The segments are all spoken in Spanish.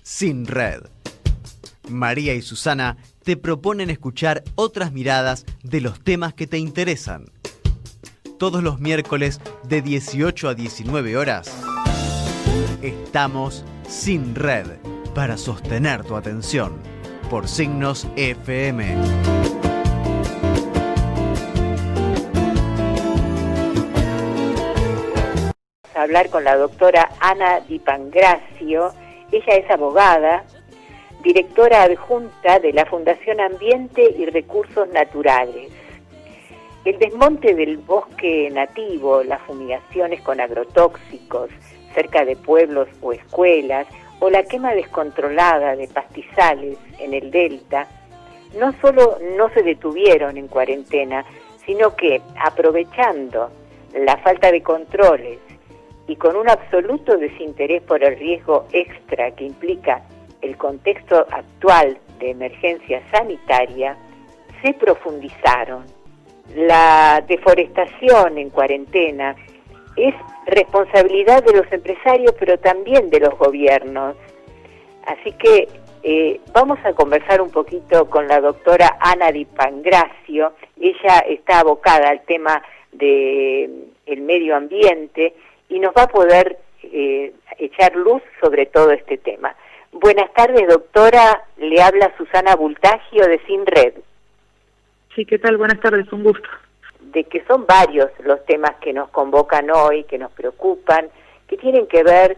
Sin Red. María y Susana te proponen escuchar otras miradas de los temas que te interesan. Todos los miércoles de 18 a 19 horas. Estamos Sin Red para sostener tu atención por Signos FM. Hablar con la doctora Ana Di Pangracio. Ella es abogada, directora adjunta de la Fundación Ambiente y Recursos Naturales. El desmonte del bosque nativo, las fumigaciones con agrotóxicos cerca de pueblos o escuelas, o la quema descontrolada de pastizales en el delta, no solo no se detuvieron en cuarentena, sino que, aprovechando la falta de controles y con un absoluto desinterés por el riesgo extra que implica el contexto actual de emergencia sanitaria, se profundizaron. La deforestación en cuarentena es responsabilidad de los empresarios, pero también de los gobiernos. Así que vamos a conversar un poquito con la doctora Ana Di Pangracio. Ella está abocada al tema del medio ambiente y nos va a poder echar luz sobre todo este tema. Buenas tardes, doctora. Le habla Susana Bultagio de Sin Red. Sí, ¿qué tal? Buenas tardes, un gusto. De que son varios los temas que nos convocan hoy, que nos preocupan, que tienen que ver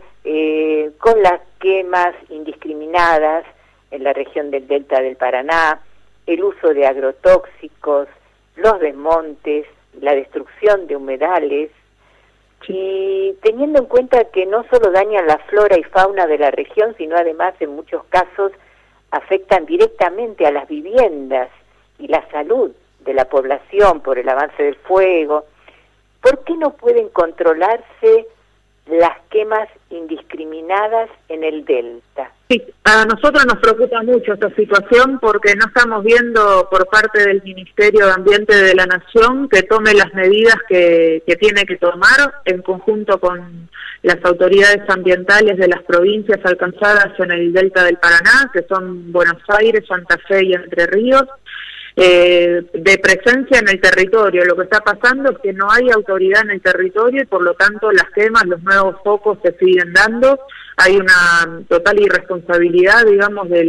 con las quemas indiscriminadas en la región del Delta del Paraná, el uso de agrotóxicos, los desmontes, la destrucción de humedales, y teniendo en cuenta que no solo dañan la flora y fauna de la región, sino además en muchos casos afectan directamente a las viviendas y la salud de la población por el avance del fuego. ¿Por qué no pueden controlarse las quemas indiscriminadas en el delta? Sí, a nosotros nos preocupa mucho esta situación porque no estamos viendo por parte del Ministerio de Ambiente de la Nación que tome las medidas que tiene que tomar en conjunto con las autoridades ambientales de las provincias alcanzadas en el delta del Paraná, que son Buenos Aires, Santa Fe y Entre Ríos, de presencia en el territorio. Lo que está pasando es que no hay autoridad en el territorio y por lo tanto las quemas, los nuevos focos se siguen dando. Hay una total irresponsabilidad, digamos, de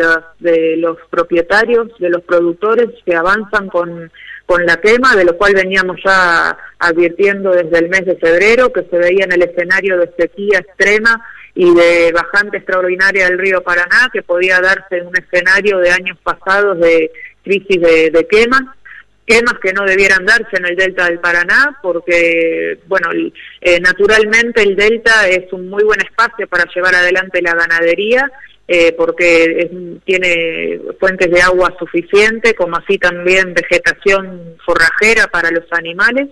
los propietarios, de los productores que avanzan con la quema, de lo cual veníamos ya advirtiendo desde el mes de febrero, que se veía en el escenario de sequía extrema y de bajante extraordinaria del río Paraná, que podía darse en un escenario de años pasados de crisis de quemas que no debieran darse en el delta del Paraná, porque, bueno, naturalmente el delta es un muy buen espacio para llevar adelante la ganadería, porque tiene fuentes de agua suficiente, como así también vegetación forrajera para los animales,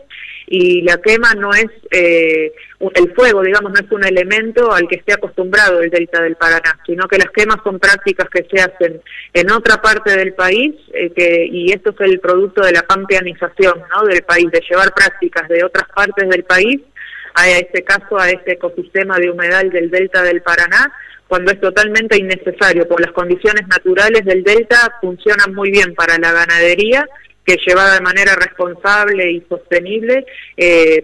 y la quema no es, el fuego, digamos, no es un elemento al que esté acostumbrado el delta del Paraná, sino que las quemas son prácticas que se hacen en otra parte del país, y esto es el producto de la pampeanización, ¿no?, del país, de llevar prácticas de otras partes del país, a este caso, a este ecosistema de humedal del delta del Paraná, cuando es totalmente innecesario, por las condiciones naturales del delta funcionan muy bien para la ganadería, que llevada de manera responsable y sostenible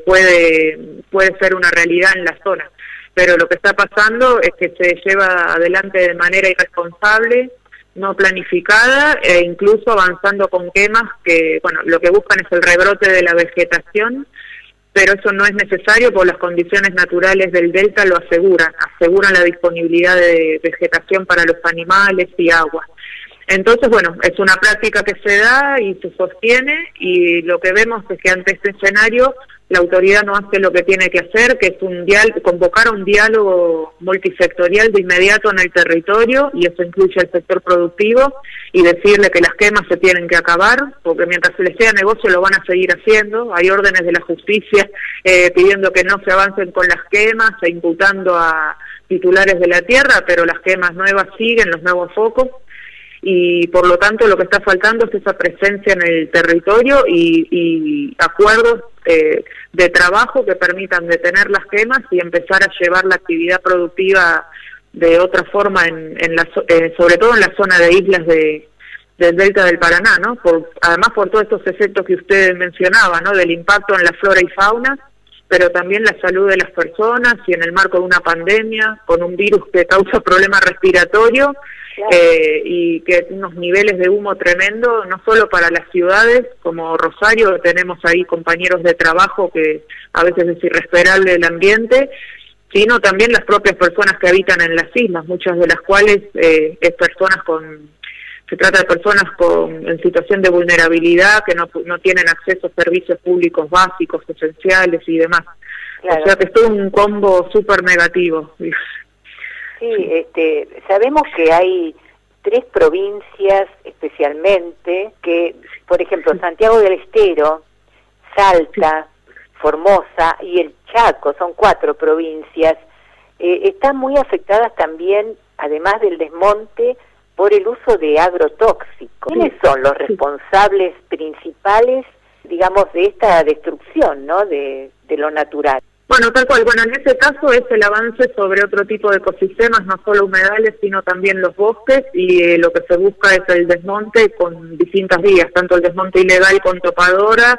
puede ser una realidad en la zona. Pero lo que está pasando es que se lleva adelante de manera irresponsable, no planificada, e incluso avanzando con quemas que, bueno, lo que buscan es el rebrote de la vegetación, pero eso no es necesario porque las condiciones naturales del delta lo aseguran la disponibilidad de vegetación para los animales y agua. Entonces, bueno, es una práctica que se da y se sostiene, y lo que vemos es que ante este escenario la autoridad no hace lo que tiene que hacer, que es convocar un diálogo multisectorial de inmediato en el territorio, y eso incluye al sector productivo, y decirle que las quemas se tienen que acabar, porque mientras se les sea negocio lo van a seguir haciendo. Hay órdenes de la justicia pidiendo que no se avancen con las quemas e imputando a titulares de la tierra, pero las quemas nuevas siguen, los nuevos focos, y por lo tanto lo que está faltando es esa presencia en el territorio y acuerdos de trabajo que permitan detener las quemas y empezar a llevar la actividad productiva de otra forma, sobre todo en la zona de islas del delta del Paraná, ¿no? Además por todos estos efectos que usted mencionaba, ¿no? Del impacto en la flora y fauna, pero también la salud de las personas, y en el marco de una pandemia, con un virus que causa problemas respiratorios, claro. Y que unos niveles de humo tremendo, no solo para las ciudades, como Rosario, tenemos ahí compañeros de trabajo que a veces es irrespirable el ambiente, sino también las propias personas que habitan en las islas, muchas de las cuales se trata de personas en situación de vulnerabilidad, que no tienen acceso a servicios públicos básicos, esenciales y demás. Claro. O sea que es todo un combo súper negativo. Sí, sabemos que hay 3 provincias especialmente, que, por ejemplo, Santiago del Estero, Salta, Formosa y el Chaco, son 4 provincias, están muy afectadas también, además del desmonte, por el uso de agrotóxicos. ¿Quiénes son los responsables principales, digamos, de esta destrucción, ¿no?, de lo natural? Bueno, tal cual. Bueno, en ese caso es el avance sobre otro tipo de ecosistemas, no solo humedales, sino también los bosques, y lo que se busca es el desmonte con distintas vías, tanto el desmonte ilegal con topadoras,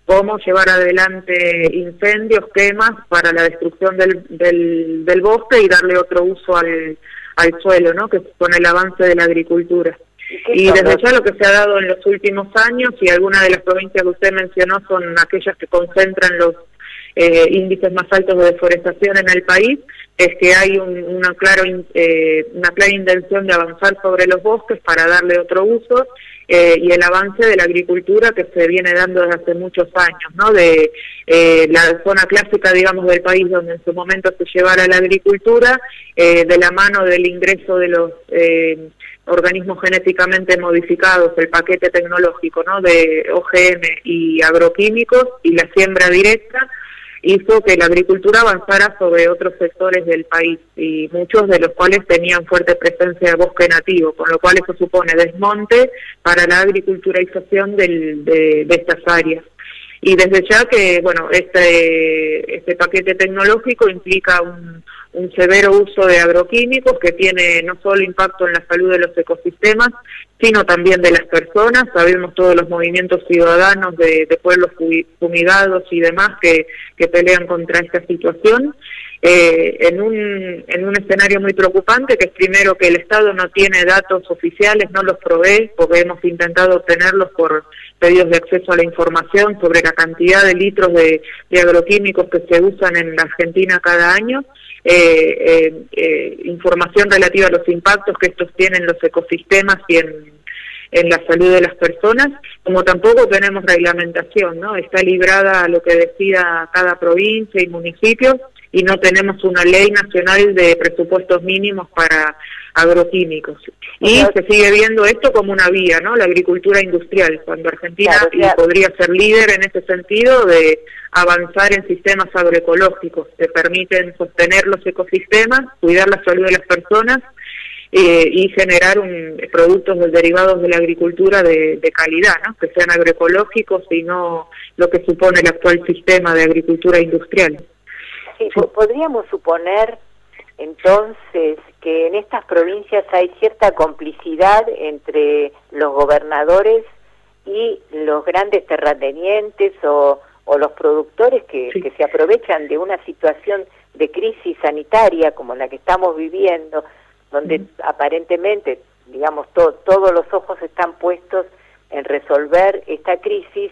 como llevar adelante incendios, quemas para la destrucción del bosque y darle otro uso al suelo, ¿no?, que es con el avance de la agricultura. Y desde ya lo que se ha dado en los últimos años, y algunas de las provincias que usted mencionó son aquellas que concentran los índices más altos de deforestación en el país, es que hay una clara intención de avanzar sobre los bosques para darle otro uso, y el avance de la agricultura que se viene dando desde hace muchos años, ¿no? De la zona clásica, digamos, del país donde en su momento se llevara la agricultura, de la mano del ingreso de los organismos genéticamente modificados, el paquete tecnológico, ¿no?, de OGM y agroquímicos, y la siembra directa, hizo que la agricultura avanzara sobre otros sectores del país, y muchos de los cuales tenían fuerte presencia de bosque nativo, con lo cual eso supone desmonte para la agriculturalización de estas áreas. Y desde ya que, bueno, este paquete tecnológico implica un severo uso de agroquímicos que tiene no solo impacto en la salud de los ecosistemas, sino también de las personas. Sabemos todos los movimientos ciudadanos de pueblos fumigados y demás que pelean contra esta situación, en un escenario muy preocupante, que es primero que el Estado no tiene datos oficiales, no los provee, porque hemos intentado obtenerlos por pedidos de acceso a la información sobre la cantidad de litros de agroquímicos que se usan en la Argentina cada año, información relativa a los impactos que estos tienen en los ecosistemas y en la salud de las personas, como tampoco tenemos reglamentación, ¿no? Está librada a lo que decida cada provincia y municipio, y no tenemos una ley nacional de presupuestos mínimos para agroquímicos. Y se sigue viendo esto como una vía, ¿no?, la agricultura industrial, cuando Argentina podría ser líder en ese sentido de avanzar en sistemas agroecológicos que permiten sostener los ecosistemas, cuidar la salud de las personas, y generar productos derivados de la agricultura de calidad, ¿no?, que sean agroecológicos y no lo que supone el actual sistema de agricultura industrial. Sí, podríamos suponer entonces que en estas provincias hay cierta complicidad entre los gobernadores y los grandes terratenientes o los productores que se aprovechan de una situación de crisis sanitaria como la que estamos viviendo, donde aparentemente, digamos, todos los ojos están puestos en resolver esta crisis,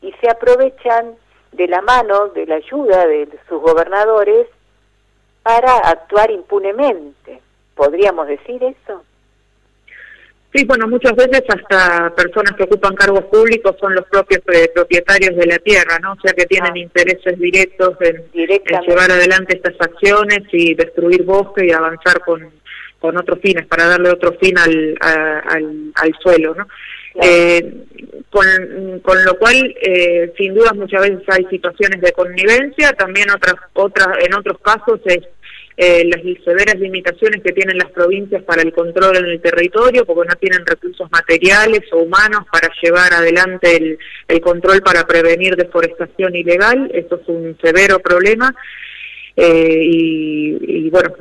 y se aprovechan de la mano, de la ayuda de sus gobernadores para actuar impunemente. ¿Podríamos decir eso? Sí, bueno, muchas veces hasta personas que ocupan cargos públicos son los propios propietarios de la tierra, ¿no? O sea que tienen intereses directos en llevar adelante estas acciones y destruir bosque y avanzar con otros fines, para darle otro fin al suelo, ¿no? Claro. Con lo cual, sin duda, muchas veces hay situaciones de connivencia, también en otros casos es las severas limitaciones que tienen las provincias para el control en el territorio, porque no tienen recursos materiales o humanos para llevar adelante el control para prevenir deforestación ilegal. Eso es un severo problema. y bueno,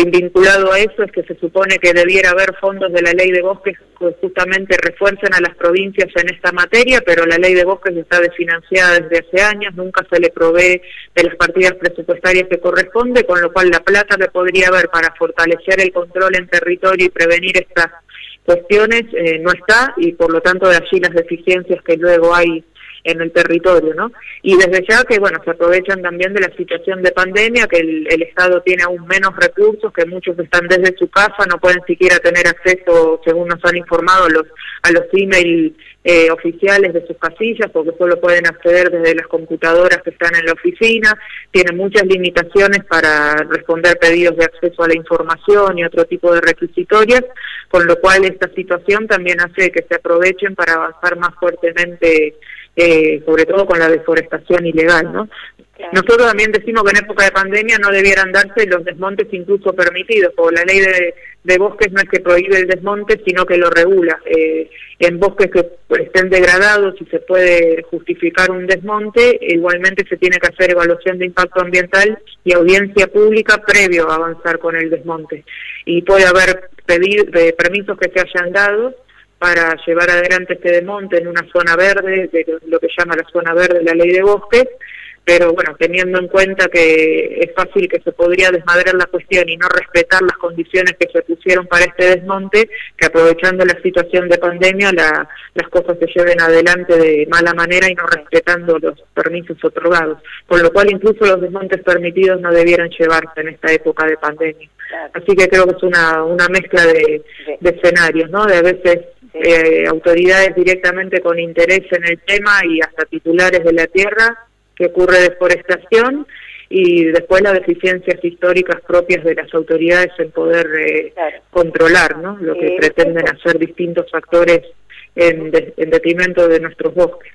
vinculado a eso es que se supone que debiera haber fondos de la ley de bosques que justamente refuercen a las provincias en esta materia, pero la ley de bosques está desfinanciada desde hace años, nunca se le provee de las partidas presupuestarias que corresponde, con lo cual la plata que podría haber para fortalecer el control en territorio y prevenir estas cuestiones no está, y por lo tanto de allí las deficiencias que luego hay en el territorio, ¿no? Y desde ya que, bueno, se aprovechan también de la situación de pandemia, que el Estado tiene aún menos recursos, que muchos están desde su casa, no pueden siquiera tener acceso, según nos han informado, a los email oficiales de sus casillas, porque solo pueden acceder desde las computadoras que están en la oficina, tienen muchas limitaciones para responder pedidos de acceso a la información y otro tipo de requisitorias, con lo cual esta situación también hace que se aprovechen para avanzar más fuertemente, sobre todo con la deforestación ilegal, ¿no? Claro. Nosotros también decimos que en época de pandemia no debieran darse los desmontes incluso permitidos, porque la ley de bosques no es que prohíbe el desmonte, sino que lo regula. En bosques que estén degradados y se puede justificar un desmonte, igualmente se tiene que hacer evaluación de impacto ambiental y audiencia pública previo a avanzar con el desmonte. Y puede haber permisos que se hayan dado para llevar adelante este desmonte en una zona verde, de lo que llama la zona verde de la ley de bosques, pero bueno, teniendo en cuenta que es fácil que se podría desmadrar la cuestión y no respetar las condiciones que se pusieron para este desmonte, que aprovechando la situación de pandemia las cosas se lleven adelante de mala manera y no respetando los permisos otorgados, con lo cual incluso los desmontes permitidos no debieran llevarse en esta época de pandemia. Así que creo que es una mezcla de escenarios, ¿no? De a veces autoridades directamente con interés en el tema y hasta titulares de la tierra, que ocurre deforestación, y después las deficiencias históricas propias de las autoridades en poder controlar, ¿no? Lo que pretenden hacer distintos actores en detrimento de nuestros bosques.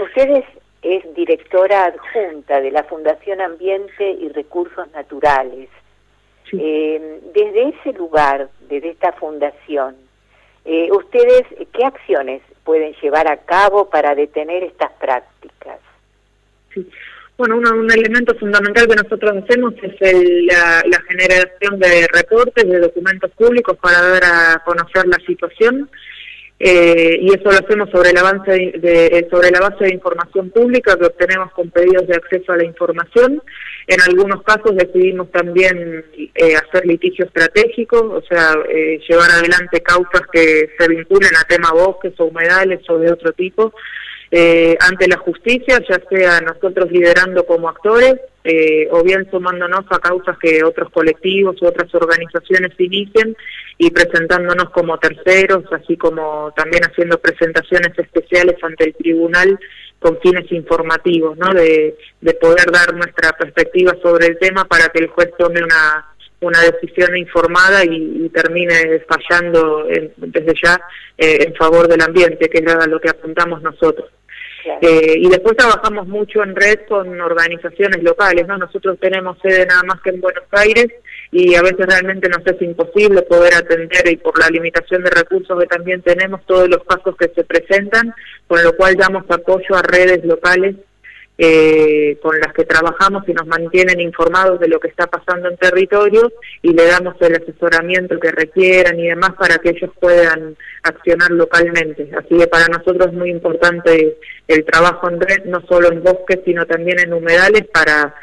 Usted es directora adjunta de la Fundación Ambiente y Recursos Naturales. Sí. Desde ese lugar, desde esta fundación, ¿ustedes qué acciones pueden llevar a cabo para detener estas prácticas? Sí. Bueno, un elemento fundamental que nosotros hacemos es la generación de reportes, de documentos públicos para dar a conocer la situación, y eso lo hacemos sobre la base de información pública que obtenemos con pedidos de acceso a la información. En algunos casos decidimos también hacer litigio estratégico, o sea, llevar adelante causas que se vinculen a tema bosques o humedales o de otro tipo, ante la justicia, ya sea nosotros liderando como actores, o bien sumándonos a causas que otros colectivos u otras organizaciones inicien y presentándonos como terceros, así como también haciendo presentaciones especiales ante el tribunal con fines informativos, ¿no? De poder dar nuestra perspectiva sobre el tema para que el juez tome una decisión informada y termine fallando desde ya en favor del ambiente, que es a lo que apuntamos nosotros. Y después trabajamos mucho en red con organizaciones locales, ¿no? Nosotros tenemos sede nada más que en Buenos Aires y a veces realmente nos es imposible poder atender, y por la limitación de recursos que también tenemos, todos los casos que se presentan, con lo cual damos apoyo a redes locales con las que trabajamos y nos mantienen informados de lo que está pasando en territorio, y le damos el asesoramiento que requieran y demás para que ellos puedan accionar localmente. Así que para nosotros es muy importante el trabajo en red, no solo en bosques, sino también en humedales, para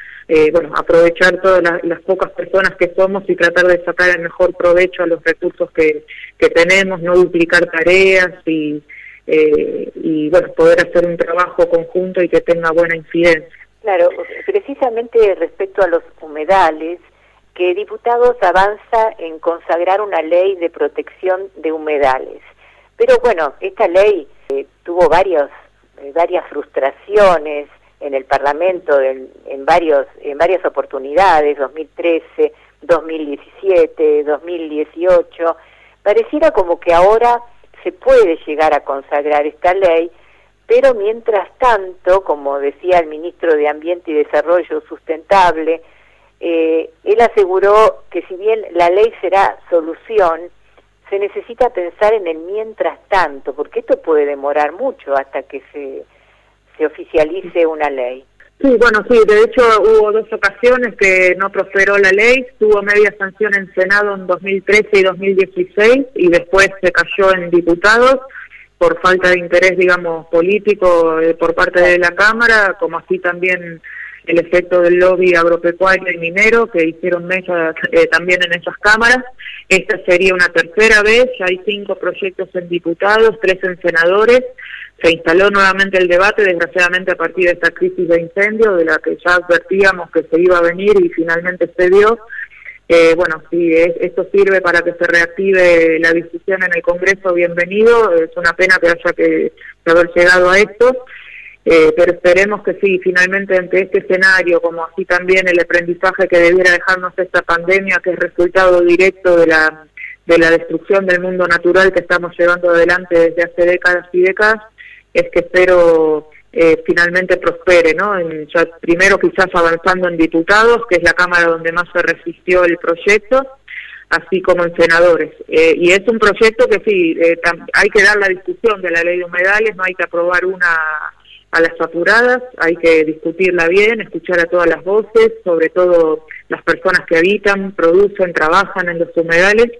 aprovechar todas las pocas personas que somos y tratar de sacar el mejor provecho a los recursos que tenemos, no duplicar tareas y poder hacer un trabajo conjunto y que tenga buena incidencia. Claro, precisamente respecto a los humedales, que Diputados avanza en consagrar una ley de protección de humedales. Pero bueno, esta ley tuvo varias frustraciones en el Parlamento en varias oportunidades, 2013, 2017, 2018. Pareciera como que ahora se puede llegar a consagrar esta ley, pero mientras tanto, como decía el ministro de Ambiente y Desarrollo Sustentable, él aseguró que si bien la ley será solución, se necesita pensar en el mientras tanto, porque esto puede demorar mucho hasta que se oficialice una ley. Sí, bueno, sí, de hecho hubo 2 ocasiones que no prosperó la ley, tuvo media sanción en Senado en 2013 y 2016 y después se cayó en diputados por falta de interés, digamos, político por parte de la Cámara, como así también el efecto del lobby agropecuario y minero que hicieron mella también en esas cámaras. Esta sería una tercera vez, ya hay 5 proyectos en diputados, 3 en senadores. Se instaló nuevamente el debate, desgraciadamente a partir de esta crisis de incendio, de la que ya advertíamos que se iba a venir y finalmente se dio. Bueno, si esto sirve para que se reactive la discusión en el Congreso, bienvenido. Es una pena que haya que haber llegado a esto, pero esperemos que sí, finalmente ante este escenario, como así también el aprendizaje que debiera dejarnos esta pandemia, que es resultado directo de la destrucción del mundo natural que estamos llevando adelante desde hace décadas y décadas, es que espero finalmente prospere, ¿no? Ya primero quizás avanzando en diputados, que es la Cámara donde más se resistió el proyecto, así como en senadores. Y es un proyecto que sí, hay que dar la discusión de la ley de humedales, no hay que aprobar una a las apuradas, hay que discutirla bien, escuchar a todas las voces, sobre todo las personas que habitan, producen, trabajan en los humedales,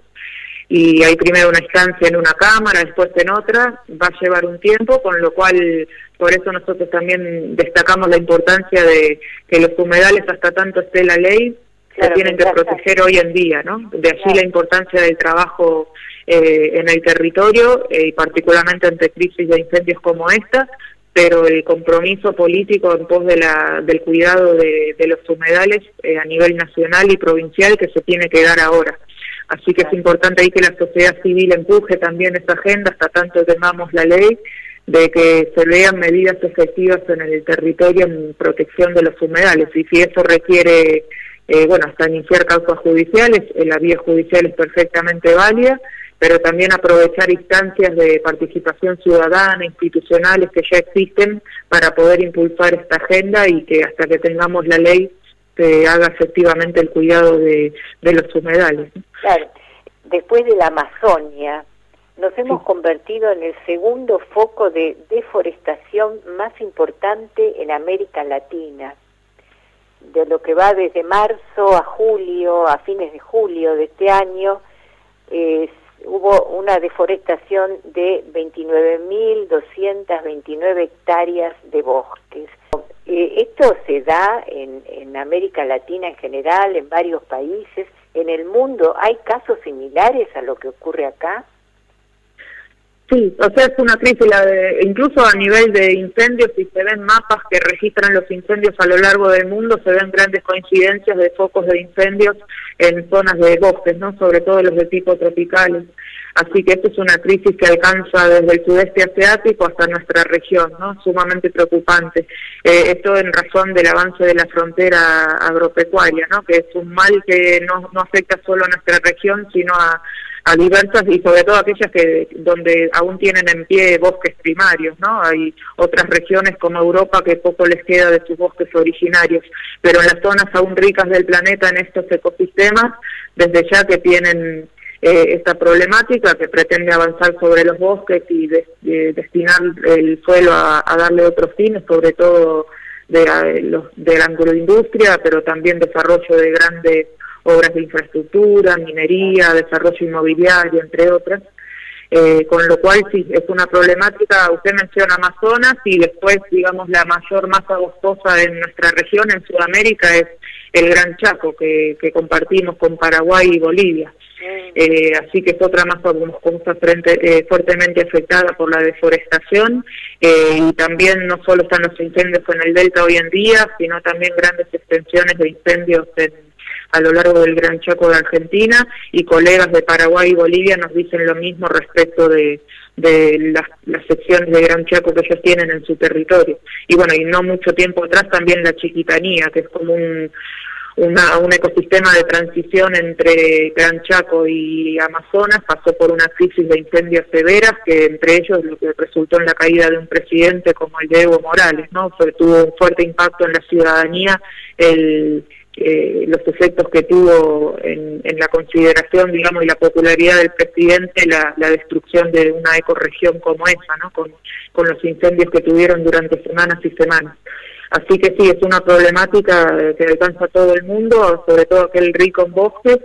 y hay primero una instancia en una cámara, después en otra, va a llevar un tiempo, con lo cual por eso nosotros también destacamos la importancia de que los humedales, hasta tanto esté la ley, se tienen que proteger hoy en día, ¿no? De allí la importancia del trabajo en el territorio, y particularmente ante crisis de incendios como esta, pero el compromiso político en pos del cuidado de los humedales a nivel nacional y provincial que se tiene que dar ahora. Así que es importante ahí que la sociedad civil empuje también esta agenda hasta tanto tengamos la ley, de que se vean medidas efectivas en el territorio en protección de los humedales, y si eso requiere, hasta iniciar causas judiciales, la vía judicial es perfectamente válida, pero también aprovechar instancias de participación ciudadana, institucionales que ya existen para poder impulsar esta agenda y que hasta que tengamos la ley se haga efectivamente el cuidado de los humedales. Claro, después de la Amazonia, nos hemos convertido en el segundo foco de deforestación más importante en América Latina. De lo que va desde marzo a julio, a fines de julio de este año, hubo una deforestación de 29.229 hectáreas de bosques. Esto se da en América Latina en general, en varios países. En el mundo, ¿hay casos similares a lo que ocurre acá? Sí, o sea, es una crisis, incluso a nivel de incendios, si se ven mapas que registran los incendios a lo largo del mundo, se ven grandes coincidencias de focos de incendios en zonas de bosques, ¿no? Sobre todo los de tipo tropicales. Así que esto es una crisis que alcanza desde el sudeste asiático hasta nuestra región, ¿no? Sumamente preocupante. Esto en razón del avance de la frontera agropecuaria, ¿no? Que es un mal que no afecta solo a nuestra región, sino a diversas, y sobre todo aquellas donde aún tienen en pie bosques primarios, ¿no? Hay otras regiones como Europa que poco les queda de sus bosques originarios, pero en las zonas aún ricas del planeta en estos ecosistemas, desde ya que tienen esta problemática que pretende avanzar sobre los bosques y destinar el suelo a darle otros fines, sobre todo de la agroindustria, pero también desarrollo de grandes obras de infraestructura, minería, desarrollo inmobiliario, entre otras, con lo cual sí, es una problemática. Usted menciona Amazonas y después, digamos, la mayor masa boscosa en nuestra región, en Sudamérica, es el Gran Chaco, que compartimos con Paraguay y Bolivia. Así que es otra masa boscosa fuertemente afectada por la deforestación, y también no solo están los incendios en el delta hoy en día, sino también grandes extensiones de incendios a lo largo del Gran Chaco de Argentina, y colegas de Paraguay y Bolivia nos dicen lo mismo respecto de las secciones de Gran Chaco que ellos tienen en su territorio. Y bueno, y no mucho tiempo atrás también la Chiquitanía, que es como un ecosistema de transición entre Gran Chaco y Amazonas, pasó por una crisis de incendios severas, que entre ellos lo que resultó en la caída de un presidente como el de Evo Morales, ¿no? Tuvo un fuerte impacto en la ciudadanía los efectos que tuvo en la consideración, digamos, y la popularidad del presidente, la destrucción de una ecorregión como esa, ¿no? Con los incendios que tuvieron durante semanas y semanas. Así que sí, es una problemática que alcanza a todo el mundo, sobre todo aquel rico en bosques,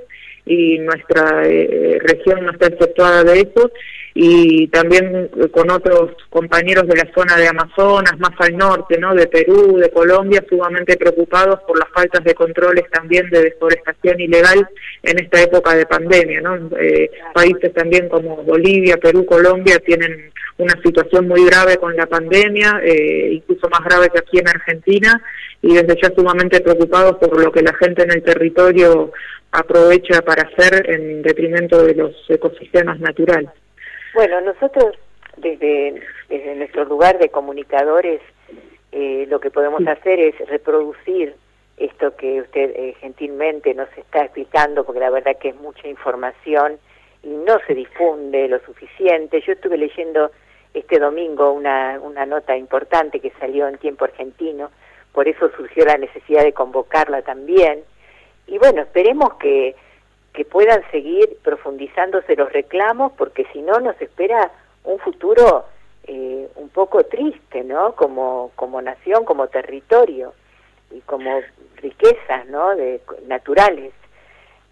y nuestra región no está exceptuada de eso, y también con otros compañeros de la zona de Amazonas, más al norte, ¿no?, de Perú, de Colombia, sumamente preocupados por las faltas de controles también de deforestación ilegal en esta época de pandemia, ¿no? Países también como Bolivia, Perú, Colombia tienen una situación muy grave con la pandemia, incluso más grave que aquí en Argentina, y desde ya sumamente preocupados por lo que la gente en el territorio aprovecha para hacer en detrimento de los ecosistemas naturales. Bueno, nosotros desde nuestro lugar de comunicadores lo que podemos hacer es reproducir esto que usted gentilmente nos está explicando, porque la verdad que es mucha información y no se difunde lo suficiente. Yo estuve leyendo este domingo una nota importante que salió en Tiempo Argentino, por eso surgió la necesidad de convocarla también. Y bueno, esperemos que puedan seguir profundizándose los reclamos, porque si no nos espera un futuro un poco triste, ¿no? Como nación, como territorio y como riquezas, ¿no?, naturales.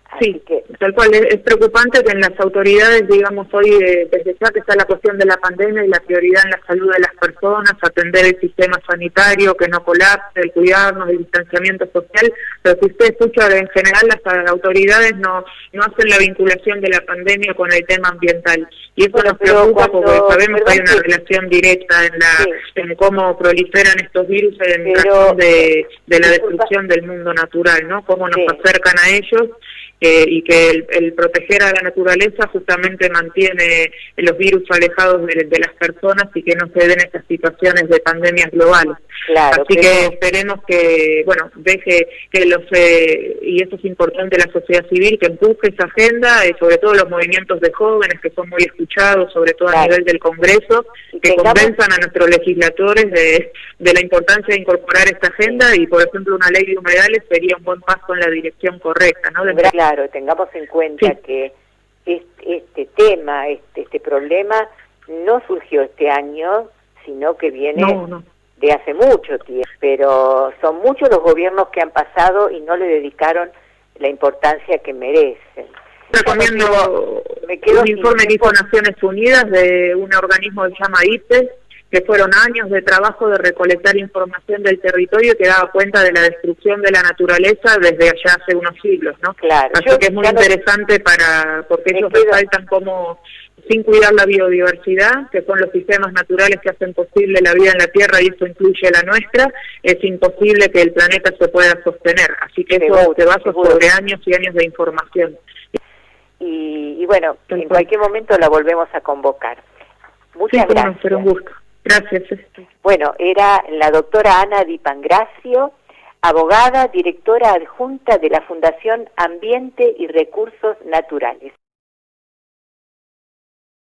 Así Sí, que tal cual, es preocupante que en las autoridades, digamos, hoy desde ya que está la cuestión de la pandemia y la prioridad en la salud de las personas, atender el sistema sanitario, que no colapse, el cuidarnos, el distanciamiento social, pero si usted escucha en general las autoridades no hacen la vinculación de la pandemia con el tema ambiental, y eso nos preocupa porque sabemos que hay una relación directa en cómo proliferan estos virus en razón de la destrucción del mundo natural, ¿no? Cómo nos acercan a ellos. Y que el proteger a la naturaleza justamente mantiene los virus alejados de las personas y que no se den estas situaciones de pandemias globales. Claro, así que esperemos que, bueno, deje que y eso es importante, la sociedad civil, que empuje esa agenda, sobre todo los movimientos de jóvenes que son muy escuchados, sobre todo a nivel del Congreso, que convenzan a nuestros legisladores de la importancia de incorporar esta agenda, y por ejemplo una ley de humedales sería un buen paso en la dirección correcta, ¿no? Claro, tengamos en cuenta que este tema, este problema no surgió este año, sino que viene de hace mucho tiempo, pero son muchos los gobiernos que han pasado y no le dedicaron la importancia que merecen. Recomiendo un informe que hizo Naciones Unidas de un organismo que se llama IPES, que fueron años de trabajo de recolectar información del territorio que daba cuenta de la destrucción de la naturaleza desde allá hace unos siglos, ¿no? Claro. Así que es muy interesante porque ellos resaltan como, sin cuidar la biodiversidad, que son los sistemas naturales que hacen posible la vida en la Tierra, y eso incluye la nuestra, es imposible que el planeta se pueda sostener. Así que eso se basa sobre años y años de información. Y bueno, en cualquier momento la volvemos a convocar. Muchas gracias. Bueno, pero un gusto. Gracias. Bueno, era la doctora Ana Di Pangracio, abogada, directora adjunta de la Fundación Ambiente y Recursos Naturales.